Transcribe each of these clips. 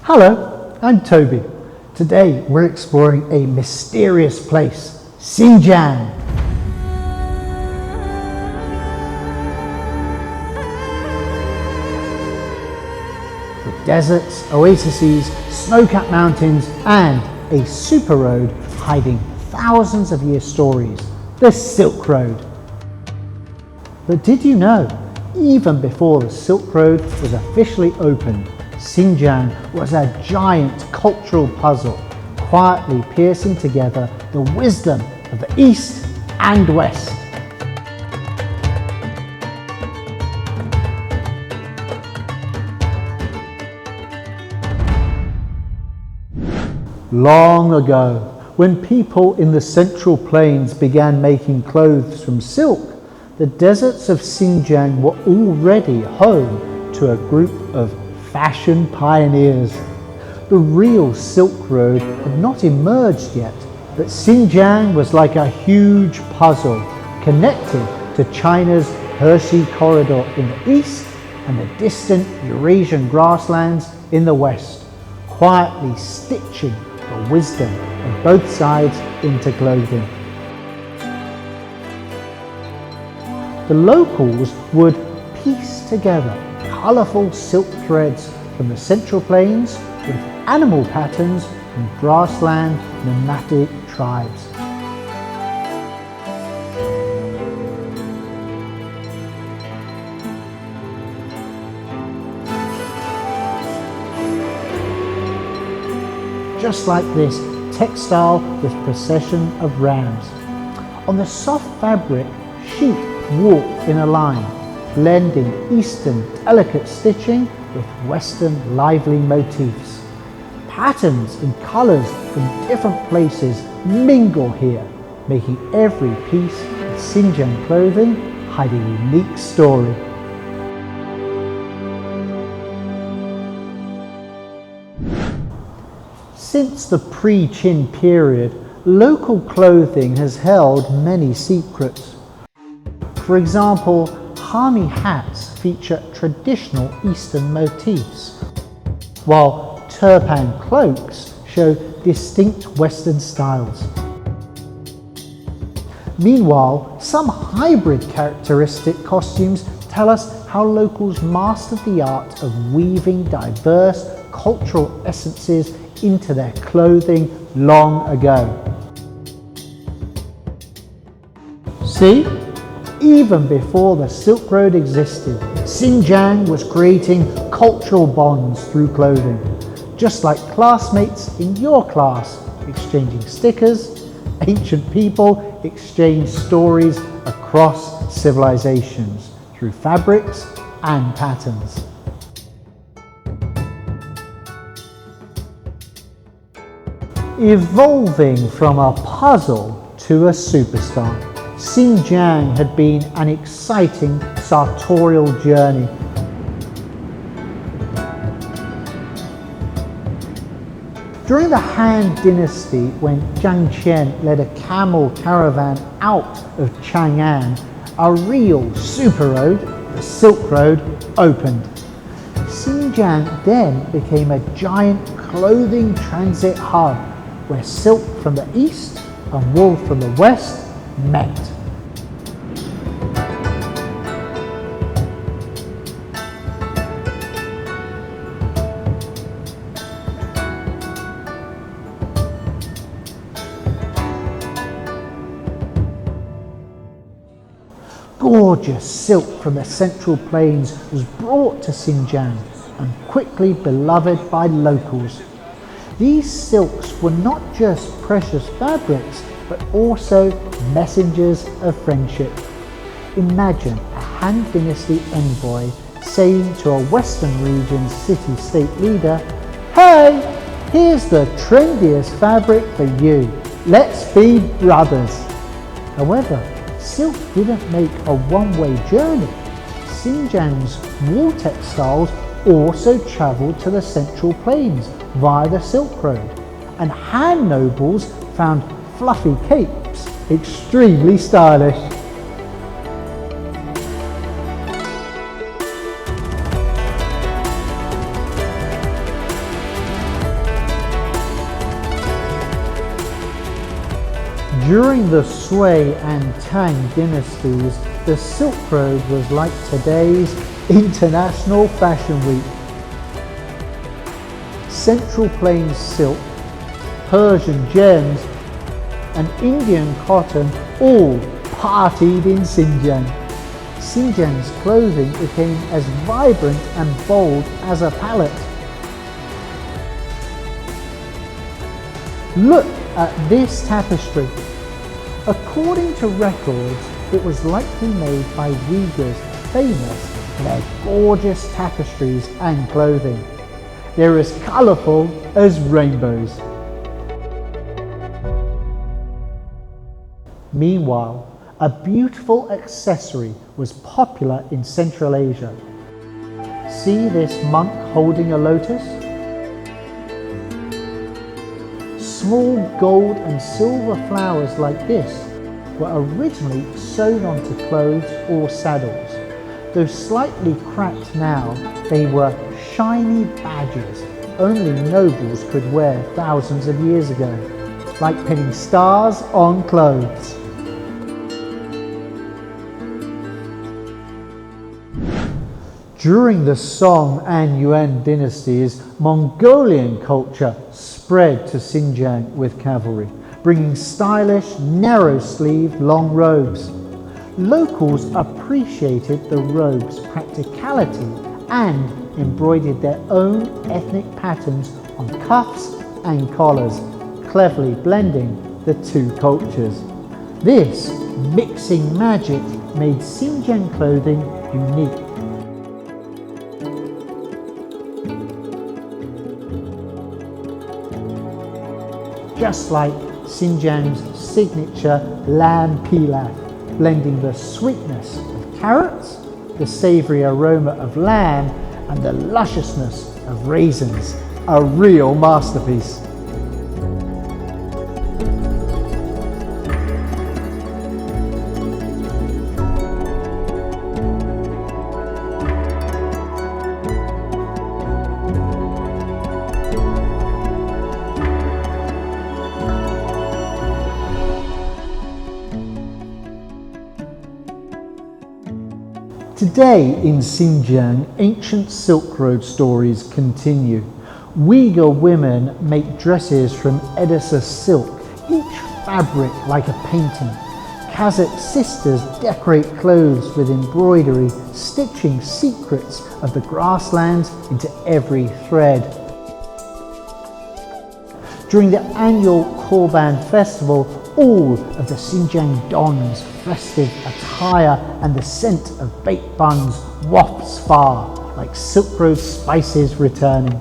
Hello, I'm Toby. Today we're exploring a mysterious place, Xinjiang. With deserts, oases, snow-capped mountains and a super road hiding thousands of year stories, the Silk Road. But did you know, even before the Silk Road was officially opened, Xinjiang was a giant cultural puzzle, quietly piecing together the wisdom of the East and West. Long ago, when people in the Central Plains began making clothes from silk, the deserts of Xinjiang were already home to a group of fashion pioneers. The real Silk Road had not emerged yet, but Xinjiang was like a huge puzzle connected to China's Hershey Corridor in the east and the distant Eurasian grasslands in the west, quietly stitching the wisdom of both sides into clothing. The locals would piece together colourful silk threads from the Central Plains with animal patterns from grassland nomadic tribes. Just like this textile with procession of rams. On the soft fabric, sheep walk in a line, blending Eastern delicate stitching with Western lively motifs. Patterns and colours from different places mingle here, making every piece of Xinjiang clothing hide a unique story. Since the pre-Qin period, local clothing has held many secrets. For example, Hami hats feature traditional Eastern motifs, while turpan cloaks show distinct Western styles. Meanwhile, some hybrid characteristic costumes tell us how locals mastered the art of weaving diverse cultural essences into their clothing long ago. See? Even before the Silk Road existed, Xinjiang was creating cultural bonds through clothing, just like classmates in your class exchanging stickers. Ancient people exchanged stories across civilizations through fabrics and patterns. Evolving from a puzzle to a superstar, Xinjiang had been an exciting sartorial journey. During the Han dynasty, when Jiang Qian led a camel caravan out of Chang'an, a real super road, the Silk Road, opened. Xinjiang then became a giant clothing transit hub where silk from the east and wool from the west met. Gorgeous silk from the Central Plains was brought to Xinjiang and quickly beloved by locals. These silks were not just precious fabrics, but also messengers of friendship. Imagine a Han Dynasty envoy saying to a Western region's city-state leader, "Hey, here's the trendiest fabric for you. Let's be brothers." However, silk didn't make a one-way journey. Xinjiang's wool textiles also travelled to the Central Plains via the Silk Road, and Han nobles found fluffy capes extremely stylish. During the Sui and Tang dynasties, the Silk Road was like today's International Fashion Week. Central Plains silk, Persian gems, and Indian cotton all partied in Xinjiang. Xinjiang's clothing became as vibrant and bold as a palette. Look at this tapestry. According to records, it was likely made by Uyghurs famous for their gorgeous tapestries and clothing. They're as colourful as rainbows. Meanwhile, a beautiful accessory was popular in Central Asia. See this monk holding a lotus? Small gold and silver flowers like this were originally sewn onto clothes or saddles. Though slightly cracked now, they were shiny badges only nobles could wear thousands of years ago, like pinning stars on clothes. During the Song and Yuan dynasties, Mongolian culture spread to Xinjiang with cavalry, bringing stylish, narrow-sleeved, long robes. Locals appreciated the robe's practicality and embroidered their own ethnic patterns on cuffs and collars, cleverly blending the two cultures. This mixing magic made Xinjiang clothing unique. Just like Xinjiang's signature lamb pilaf, blending the sweetness of carrots, the savoury aroma of lamb, and the lusciousness of raisins. A real masterpiece. Today in Xinjiang, ancient Silk Road stories continue. Uyghur women make dresses from Edessa silk, each fabric like a painting. Kazakh sisters decorate clothes with embroidery, stitching secrets of the grasslands into every thread. During the annual Korban festival, all of the Xinjiang dons' festive attire and the scent of baked buns wafts far, like Silk Road spices returning.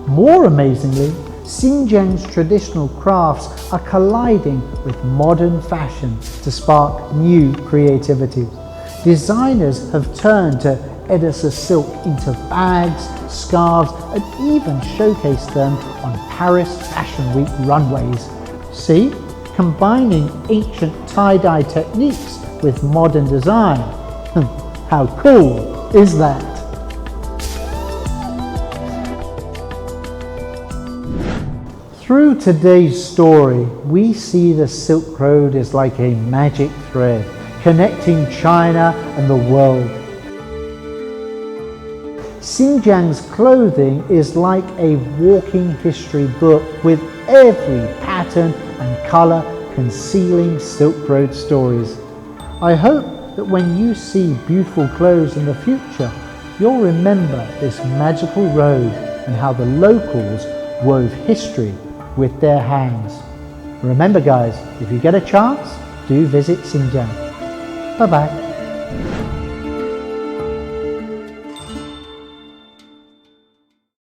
More amazingly, Xinjiang's traditional crafts are colliding with modern fashion to spark new creativity. Designers have turned to Edessa silk into bags, scarves, and even showcased them on Paris Fashion Week runways. See? Combining ancient tie-dye techniques with modern design. How cool is that? Through today's story, we see the Silk Road as like a magic thread connecting China and the world. Xinjiang's clothing is like a walking history book with every pattern and colour concealing Silk Road stories. I hope that when you see beautiful clothes in the future, you'll remember this magical road and how the locals wove history with their hands. Remember guys, if you get a chance, do visit Xinjiang. Bye bye.